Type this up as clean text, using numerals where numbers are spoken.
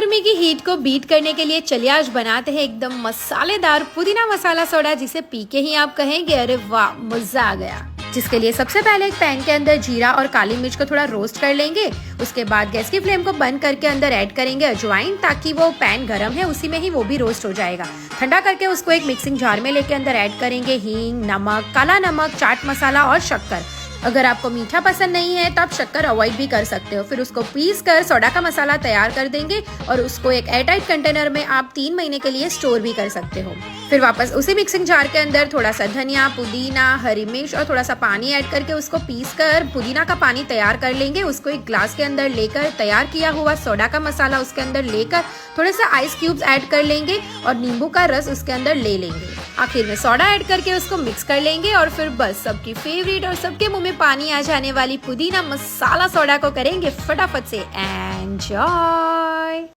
गर्मी की हीट को बीट करने के लिए चलिए आज बनाते हैं एकदम मसालेदार पुदीना मसाला सोडा, जिसे पी के ही आप कहेंगे अरे वाह मजा आ गया। जिसके लिए सबसे पहले एक पैन के अंदर जीरा और काली मिर्च को थोड़ा रोस्ट कर लेंगे। उसके बाद गैस की फ्लेम को बंद करके अंदर ऐड करेंगे अजवाइन, ताकि वो पैन गरम है उसी में ही वो भी रोस्ट हो जाएगा। ठंडा करके उसको एक मिक्सिंग जार में लेके अंदर ऐड करेंगे हींग, नमक, काला नमक, चाट मसाला और शक्कर। अगर आपको मीठा पसंद नहीं है तो आप शक्कर अवॉइड भी कर सकते हो। फिर उसको पीस कर सोडा का मसाला तैयार कर देंगे और उसको एक एयरटाइट कंटेनर में आप 3 महीने के लिए स्टोर भी कर सकते हो। फिर वापस उसी मिक्सिंग जार के अंदर थोड़ा सा धनिया, पुदीना, हरी मिर्च और थोड़ा सा पानी ऐड करके उसको पीस कर पुदीना का पानी तैयार कर लेंगे। उसको एक ग्लास के अंदर लेकर तैयार किया हुआ सोडा का मसाला उसके अंदर लेकर थोड़े से आइस क्यूब्स ऐड कर लेंगे और नींबू का रस उसके अंदर ले लेंगे। आखिर में सोडा ऐड करके उसको मिक्स कर लेंगे और फिर बस सबकी फेवरेट और सबके मुंह में पानी आ जाने वाली पुदीना मसाला सोडा को करेंगे फटाफट से एंजॉय।